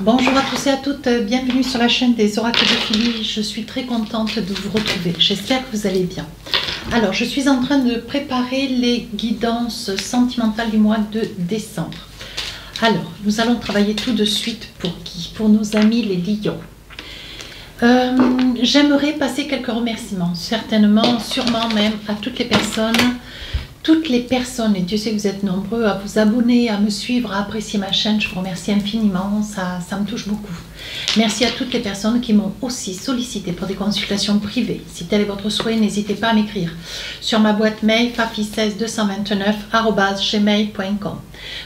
Bonjour à tous et à toutes, bienvenue sur la chaîne des oracles de Philly. Je suis très contente de vous retrouver, j'espère que vous allez bien. Alors, je suis en train de préparer les guidances sentimentales du mois de décembre. Alors, nous allons travailler tout de suite pour qui? Pour nos amis les lions. J'aimerais passer quelques remerciements, certainement, sûrement même à toutes les personnes, et Dieu sait que vous êtes nombreux à vous abonner, à me suivre, à apprécier ma chaîne. Je vous remercie infiniment, ça me touche beaucoup. Merci à toutes les personnes qui m'ont aussi sollicité pour des consultations privées. Si tel est votre souhait, n'hésitez pas à m'écrire sur ma boîte mail fafi16229@gmail.com.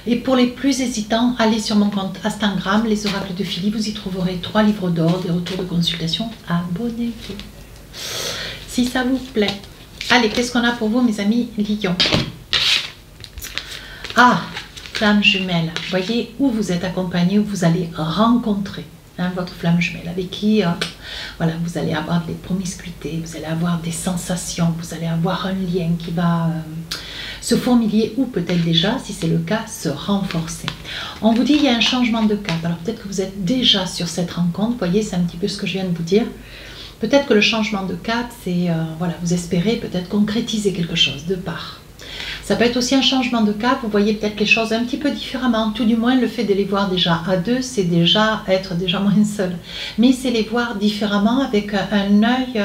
Et pour les plus hésitants, allez sur mon compte Instagram, les oracles de Philly. Vous y trouverez 3 livres d'or, des retours de consultation. Abonnez-vous si ça vous plaît. Allez, qu'est-ce qu'on a pour vous, mes amis lions? Ah, flamme jumelle. Voyez où vous êtes accompagné, où vous allez rencontrer votre flamme jumelle, avec qui voilà, vous allez avoir des promiscuités, vous allez avoir des sensations, vous allez avoir un lien qui va se fourmiller ou peut-être déjà, si c'est le cas, se renforcer. On vous dit il y a un changement de cap. Alors peut-être que vous êtes déjà sur cette rencontre. Vous voyez, c'est un petit peu ce que je viens de vous dire. Peut-être que le changement de cap, c'est, voilà, vous espérez peut-être concrétiser quelque chose de part. Ça peut être aussi un changement de cap, vous voyez peut-être les choses un petit peu différemment. Tout du moins, le fait de les voir déjà à deux, c'est déjà être déjà moins seul. Mais c'est les voir différemment avec un œil,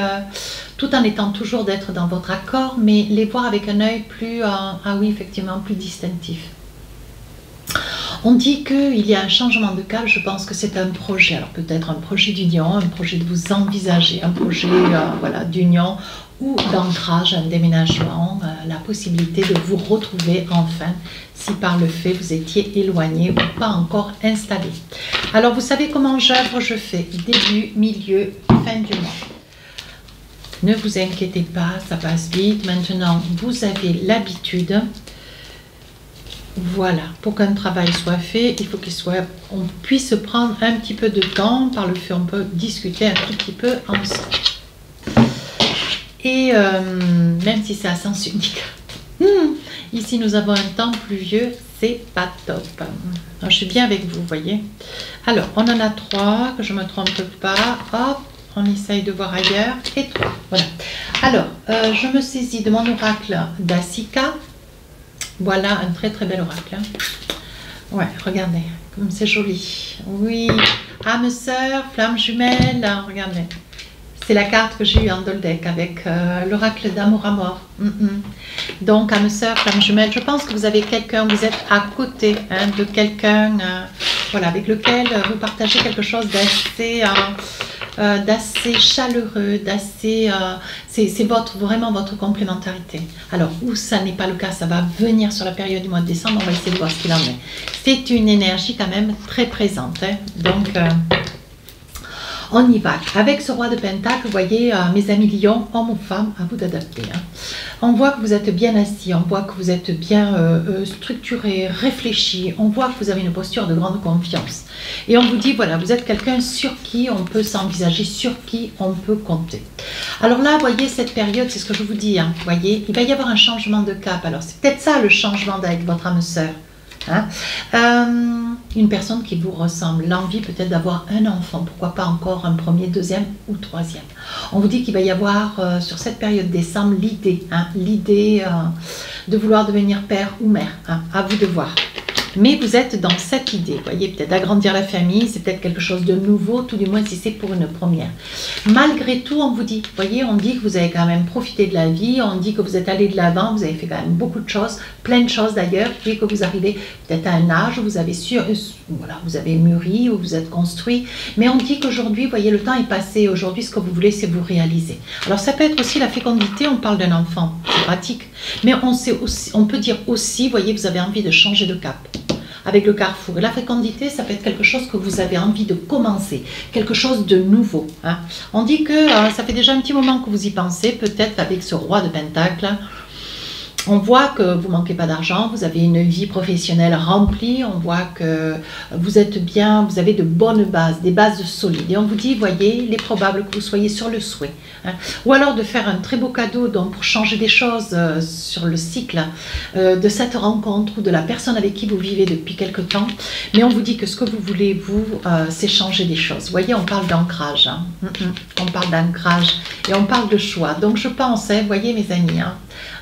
tout en étant toujours d'être dans votre accord, mais les voir avec un œil plus, ah oui, effectivement, plus distinctif. On dit qu'il y a un changement de cap, je pense que c'est un projet, alors peut-être un projet d'union, un projet de vous envisager, un projet voilà, d'union ou d'ancrage, un déménagement, la possibilité de vous retrouver enfin, si par le fait vous étiez éloigné ou pas encore installé. Alors vous savez comment j'œuvre, je fais début, milieu, fin du mois. Ne vous inquiétez pas, ça passe vite. Maintenant, vous avez l'habitude. Voilà, pour qu'un travail soit fait, il faut on puisse prendre un petit peu de temps. Par le fait, on peut discuter un tout petit peu ensemble. Et même si c'est à sens unique. Ici, nous avons un temps pluvieux, c'est pas top. Alors, je suis bien avec vous, vous voyez. Alors, on en a 3, que je ne me trompe pas. Hop, on essaye de voir ailleurs. Et 3, voilà. Alors, je me saisis de mon oracle d'Asika. Voilà un très très bel oracle. Ouais, regardez, comme c'est joli. Oui, âme sœur, flamme jumelle, regardez. C'est la carte que j'ai eue en Doldec avec l'oracle d'amour à mort. Donc, âme sœur, flamme jumelle, je pense que vous avez quelqu'un, vous êtes à côté de quelqu'un voilà, avec lequel vous partagez quelque chose d'assez chaleureux, d'assez... c'est vraiment votre complémentarité. Alors, où ça n'est pas le cas, ça va venir sur la période du mois de décembre, on va essayer de voir ce qu'il en est. C'est une énergie quand même très présente. Donc, on y va. Avec ce roi de Pentacle, vous voyez, mes amis lions, hommes ou femmes, à vous d'adapter. On voit que vous êtes bien assis, on voit que vous êtes bien structuré, réfléchi, on voit que vous avez une posture de grande confiance. Et on vous dit, voilà, vous êtes quelqu'un sur qui on peut s'envisager, sur qui on peut compter. Alors là, vous voyez, cette période, c'est ce que je vous dis, vous voyez, il va y avoir un changement de cap. Alors c'est peut-être ça le changement avec votre âme sœur. Une personne qui vous ressemble, l'envie peut-être d'avoir un enfant, pourquoi pas encore un premier, deuxième ou troisième. On vous dit qu'il va y avoir sur cette période décembre l'idée de vouloir devenir père ou mère, à vous de voir. Mais vous êtes dans cette idée, vous voyez, peut-être agrandir la famille, c'est peut-être quelque chose de nouveau, tout du moins si c'est pour une première. Malgré tout, on vous dit, vous voyez, on dit que vous avez quand même profité de la vie, on dit que vous êtes allé de l'avant, vous avez fait quand même beaucoup de choses, plein de choses d'ailleurs, puis que vous arrivez peut-être à un âge où vous avez voilà, vous avez mûri, où vous êtes construit, mais on dit qu'aujourd'hui, vous voyez, le temps est passé, aujourd'hui, ce que vous voulez, c'est vous réaliser. Alors ça peut être aussi la fécondité, on parle d'un enfant, c'est pratique, mais on peut dire aussi, vous voyez, vous avez envie de changer de cap. Avec le carrefour. Et la fécondité, ça peut être quelque chose que vous avez envie de commencer, quelque chose de nouveau. On dit que ça fait déjà un petit moment que vous y pensez, peut-être avec ce roi de Pentacle. On voit que vous ne manquez pas d'argent, vous avez une vie professionnelle remplie, on voit que vous êtes bien, vous avez de bonnes bases, des bases solides. Et on vous dit, voyez, il est probable que vous soyez sur le souhait. Hein. Ou alors de faire un très beau cadeau donc pour changer des choses sur le cycle de cette rencontre ou de la personne avec qui vous vivez depuis quelque temps. Mais on vous dit que ce que vous voulez, vous, c'est changer des choses. Vous voyez, on parle d'ancrage. Hein. On parle d'ancrage et on parle de choix. Donc je pense, hein, voyez mes amis, hein,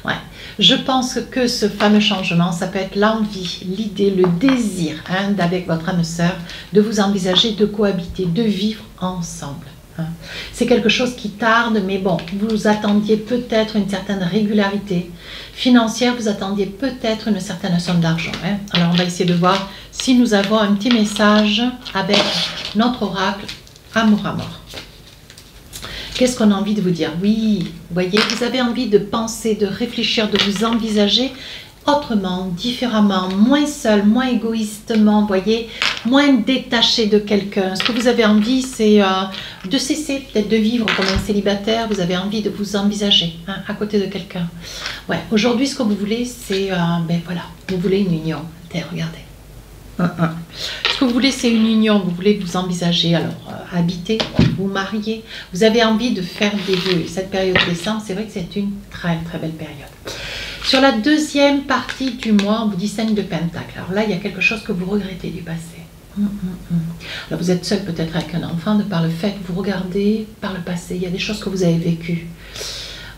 ouais. Je pense que ce fameux changement, ça peut être l'envie, l'idée, le désir hein, d'avec votre âme sœur, de vous envisager, de cohabiter, de vivre ensemble. Hein. C'est quelque chose qui tarde, mais bon, vous attendiez peut-être une certaine régularité financière, vous attendiez peut-être une certaine somme d'argent. Hein. Alors on va essayer de voir si nous avons un petit message avec notre oracle Amour à mort. Qu'est-ce qu'on a envie de vous dire? Oui, vous voyez, vous avez envie de penser, de réfléchir, de vous envisager autrement, différemment, moins seul, moins égoïstement, vous voyez, moins détaché de quelqu'un. Ce que vous avez envie, c'est de cesser peut-être de vivre comme un célibataire. Vous avez envie de vous envisager hein, à côté de quelqu'un. Ouais, aujourd'hui, ce que vous voulez, c'est, ben voilà, vous voulez une union. Regardez. Ce que vous voulez, c'est une union. Vous voulez vous envisager, alors habiter, vous marier. Vous avez envie de faire des vœux. Et cette période de décembre, c'est vrai que c'est une très très belle période. Sur la deuxième partie du mois, on vous dit 5 de Pentacle. Alors là, il y a quelque chose que vous regrettez du passé. Alors vous êtes seul peut-être avec un enfant, de par le fait que vous regardez par le passé. Il y a des choses que vous avez vécues.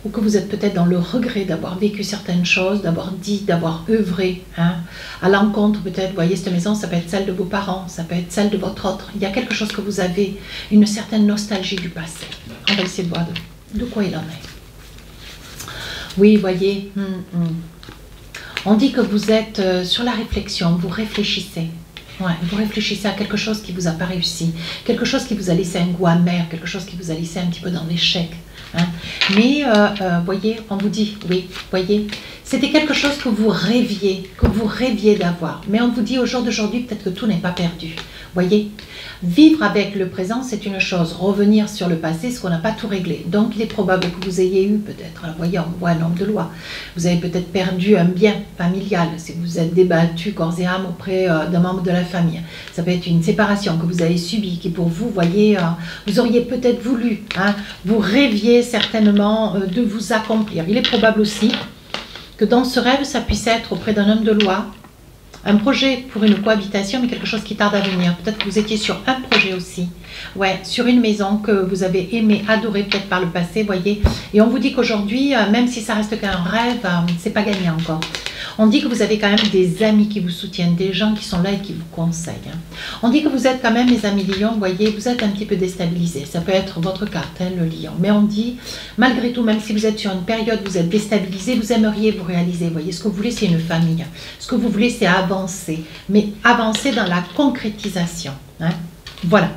Ou que vous êtes peut-être dans le regret d'avoir vécu certaines choses, d'avoir dit, d'avoir œuvré hein, à l'encontre peut-être, vous voyez, cette maison, ça peut être celle de vos parents, ça peut être celle de votre autre. Il y a quelque chose que vous avez, une certaine nostalgie du passé. On va essayer de voir de quoi il en est. Oui, vous voyez, on dit que vous êtes sur la réflexion, vous réfléchissez. Ouais, vous réfléchissez à quelque chose qui vous a pas réussi, quelque chose qui vous a laissé un goût amer, quelque chose qui vous a laissé un petit peu dans l'échec. Hein. Mais, voyez, on vous dit, oui, voyez, c'était quelque chose que vous rêviez d'avoir. Mais on vous dit au jour d'aujourd'hui, peut-être que tout n'est pas perdu. Voyez, vivre avec le présent, c'est une chose. Revenir sur le passé, c'est qu'on n'a pas tout réglé. Donc, il est probable que vous ayez eu peut-être, alors voyez, on voit un homme de loi. Vous avez peut-être perdu un bien familial, si vous vous êtes débattu corps et âme auprès d'un membre de la famille. Ça peut être une séparation que vous avez subie, qui pour vous, voyez, vous auriez peut-être voulu, hein, vous rêviez certainement de vous accomplir. Il est probable aussi que dans ce rêve, ça puisse être auprès d'un homme de loi, un projet pour une cohabitation, mais quelque chose qui tarde à venir. Peut-être que vous étiez sur un projet aussi. Ouais, sur une maison que vous avez aimé, adoré peut-être par le passé, voyez. Et on vous dit qu'aujourd'hui, même si ça reste qu'un rêve, c'est pas gagné encore. On dit que vous avez quand même des amis qui vous soutiennent, des gens qui sont là et qui vous conseillent. On dit que vous êtes quand même, les amis lions, vous voyez, vous êtes un petit peu déstabilisés. Ça peut être votre carte, hein, le lion. Mais on dit, malgré tout, même si vous êtes sur une période, vous êtes déstabilisé, vous aimeriez vous réaliser. Vous voyez, ce que vous voulez, c'est une famille. Ce que vous voulez, c'est avancer. Mais avancer dans la concrétisation. Hein. Voilà.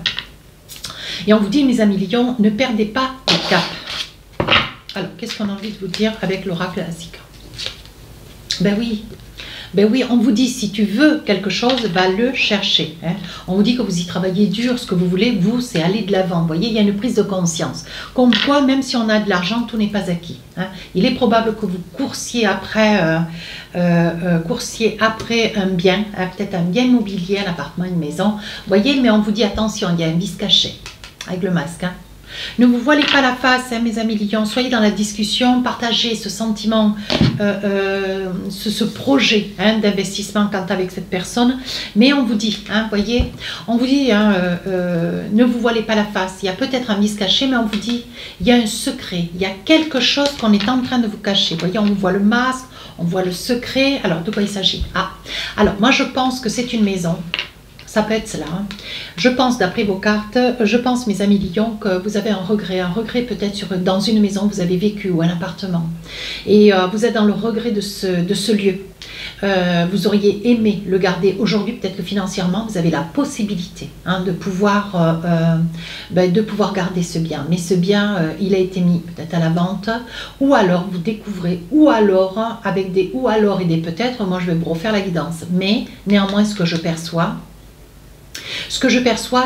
Et on vous dit, mes amis lions, ne perdez pas le cap. Alors, qu'est-ce qu'on a envie de vous dire avec l'oracle Asika? Ben oui, on vous dit, si tu veux quelque chose, va le chercher. Hein. On vous dit que vous y travaillez dur, ce que vous voulez, vous, c'est aller de l'avant. Vous voyez, il y a une prise de conscience. Comme quoi, même si on a de l'argent, tout n'est pas acquis. Hein. Il est probable que vous coursiez après un bien, hein, peut-être un bien immobilier, un appartement, une maison. Vous voyez, mais on vous dit, attention, il y a un vice caché, avec le masque. Hein. Ne vous voilez pas la face, hein, mes amis lions. Soyez dans la discussion, partagez ce sentiment, ce projet hein, d'investissement quant avec cette personne. Mais on vous dit, hein, voyez, on vous dit, hein, ne vous voilez pas la face. Il y a peut-être un vice caché, mais on vous dit, il y a un secret. Il y a quelque chose qu'on est en train de vous cacher. Voyez, on voit le masque, on voit le secret. Alors, de quoi il s'agit? Ah, alors moi je pense que c'est une maison. Ça peut être cela. Hein. Je pense, d'après vos cartes, je pense, mes amis lions, que vous avez un regret peut-être dans une maison que vous avez vécu ou un appartement. Et vous êtes dans le regret de ce lieu. Vous auriez aimé le garder. Aujourd'hui, peut-être que financièrement, vous avez la possibilité hein, de pouvoir garder ce bien. Mais ce bien, il a été mis peut-être à la vente. Ou alors, vous découvrez, ou alors, avec des ou alors et des peut-être, moi je vais vous refaire la guidance. Mais néanmoins, ce que je perçois,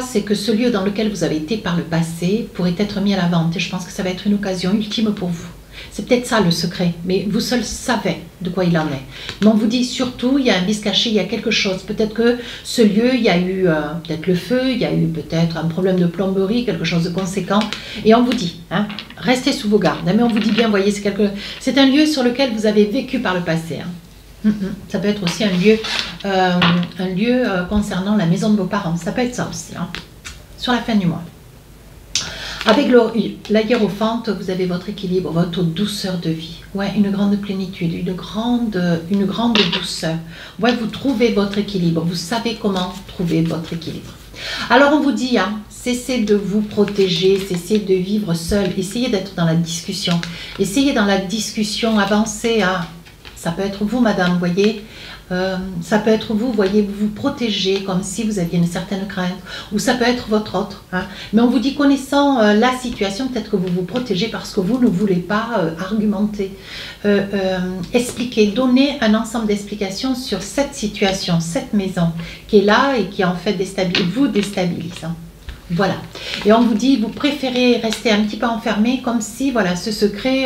c'est que ce lieu dans lequel vous avez été par le passé pourrait être mis à la vente. Et je pense que ça va être une occasion ultime pour vous. C'est peut-être ça le secret, mais vous seul savez de quoi il en est. Mais on vous dit surtout, il y a un vice caché, il y a quelque chose. Peut-être que ce lieu, il y a eu peut-être le feu, il y a eu peut-être un problème de plomberie, quelque chose de conséquent. Et on vous dit, hein, restez sous vos gardes. Mais on vous dit bien, voyez, c'est un lieu sur lequel vous avez vécu par le passé. Hein. Ça peut être aussi un lieu concernant la maison de vos parents. Ça peut être ça aussi, hein, sur la fin du mois. Avec la hiérophante, vous avez votre équilibre, votre douceur de vie. Ouais, une grande plénitude, une grande douceur. Ouais, vous trouvez votre équilibre. Vous savez comment trouver votre équilibre. Alors on vous dit, hein, cessez de vous protéger, cessez de vivre seul. Essayez d'être dans la discussion. Essayez dans la discussion, avancez. Hein. Ça peut être vous, madame, vous voyez. Ça peut être vous, voyez, vous vous protégez comme si vous aviez une certaine crainte, ou ça peut être votre autre. Hein. Mais on vous dit, connaissant la situation, peut-être que vous vous protégez parce que vous ne voulez pas argumenter, expliquer, donner un ensemble d'explications sur cette situation, cette maison qui est là et qui en fait vous déstabilise. Hein. Voilà. Et on vous dit, vous préférez rester un petit peu enfermé comme si, voilà, ce secret,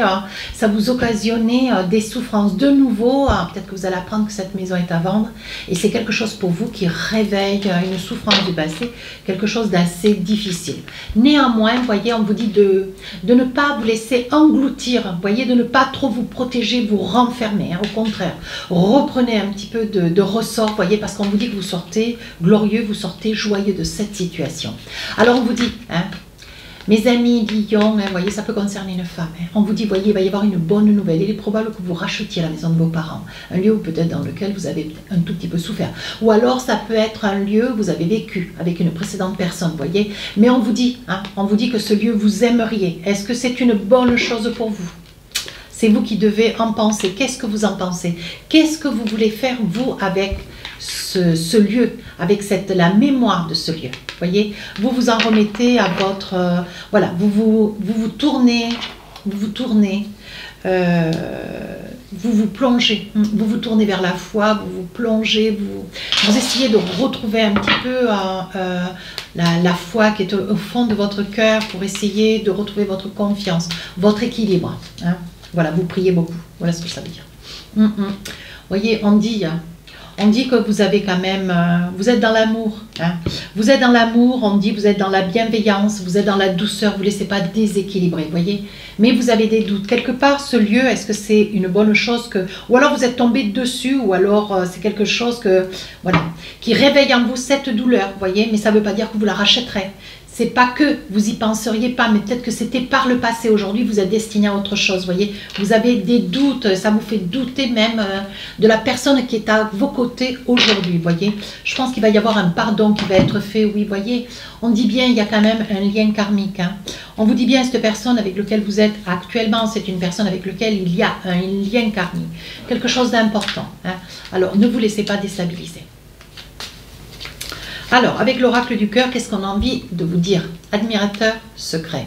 ça vous occasionnait des souffrances. De nouveau, peut-être que vous allez apprendre que cette maison est à vendre et c'est quelque chose pour vous qui réveille une souffrance du passé, quelque chose d'assez difficile. Néanmoins, vous voyez, on vous dit de ne pas vous laisser engloutir, vous voyez, de ne pas trop vous protéger, vous renfermer. Hein, au contraire, reprenez un petit peu de ressort, vous voyez, parce qu'on vous dit que vous sortez glorieux, vous sortez joyeux de cette situation. Alors on vous dit, hein, mes amis Lion, hein, voyez, ça peut concerner une femme. Hein, on vous dit, voyez, il va y avoir une bonne nouvelle. Il est probable que vous rachetiez la maison de vos parents, un lieu peut-être dans lequel vous avez un tout petit peu souffert. Ou alors ça peut être un lieu où vous avez vécu avec une précédente personne, voyez. Mais on vous dit que ce lieu vous aimeriez. Est-ce que c'est une bonne chose pour vous? C'est vous qui devez en penser. Qu'est-ce que vous en pensez? Qu'est-ce que vous voulez faire, vous, avec ce lieu, avec la mémoire de ce lieu? Voyez, vous vous en remettez à votre... voilà, vous tournez, vous vous plongez, vous vous tournez vers la foi, vous vous plongez, vous essayez de retrouver un petit peu la foi qui est au fond de votre cœur pour essayer de retrouver votre confiance, votre équilibre. Hein. Voilà, vous priez beaucoup, voilà ce que ça veut dire. Voyez, on dit que vous avez quand même, vous êtes dans l'amour. Hein. Vous êtes dans l'amour, on dit, vous êtes dans la bienveillance, vous êtes dans la douceur, vous ne laissez pas déséquilibrer, voyez. Mais vous avez des doutes. Quelque part, ce lieu, est-ce que c'est une bonne chose ou alors vous êtes tombé dessus, ou alors c'est quelque chose voilà, qui réveille en vous cette douleur, voyez. Mais ça ne veut pas dire que vous la rachèterez. C'est pas que vous y penseriez pas, mais peut-être que c'était par le passé. Aujourd'hui, vous êtes destiné à autre chose, voyez. Vous avez des doutes, ça vous fait douter même de la personne qui est à vos côtés aujourd'hui, voyez. Je pense qu'il va y avoir un pardon qui va être fait, oui, voyez. On dit bien, il y a quand même un lien karmique. Hein. On vous dit bien, cette personne avec laquelle vous êtes actuellement, c'est une personne avec laquelle il y a un lien karmique. Quelque chose d'important. Hein. Alors, ne vous laissez pas déstabiliser. Alors, avec l'oracle du cœur, qu'est-ce qu'on a envie de vous dire? Admirateur secret.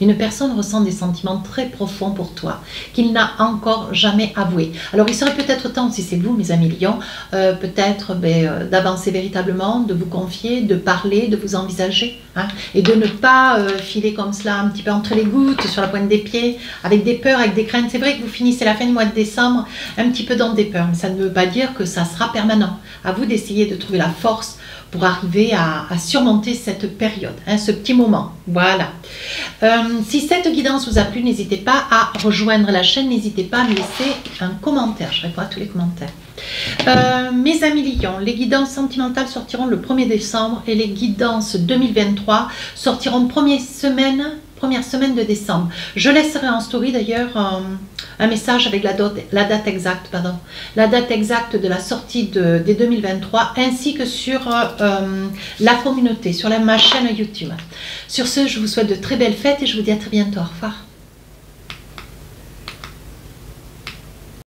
Une personne ressent des sentiments très profonds pour toi, qu'il n'a encore jamais avoué. Alors, il serait peut-être temps, si c'est vous, mes amis lions, peut-être d'avancer véritablement, de vous confier, de parler, de vous envisager, hein, et de ne pas filer comme cela, un petit peu entre les gouttes, sur la pointe des pieds, avec des peurs, avec des craintes. C'est vrai que vous finissez la fin du mois de décembre un petit peu dans des peurs, mais ça ne veut pas dire que ça sera permanent. À vous d'essayer de trouver la force pour arriver à surmonter cette période, hein, ce petit moment. Voilà. Si cette guidance vous a plu, n'hésitez pas à rejoindre la chaîne, n'hésitez pas à me laisser un commentaire, je réponds à tous les commentaires. Mes amis lions, les guidances sentimentales sortiront le 1er décembre et les guidances 2023 sortiront première semaine de décembre. Je laisserai en story d'ailleurs un message avec la date exacte, la date exacte de la sortie des 2023, ainsi que sur la communauté, sur ma chaîne YouTube. Sur ce, je vous souhaite de très belles fêtes et je vous dis à très bientôt. Au revoir.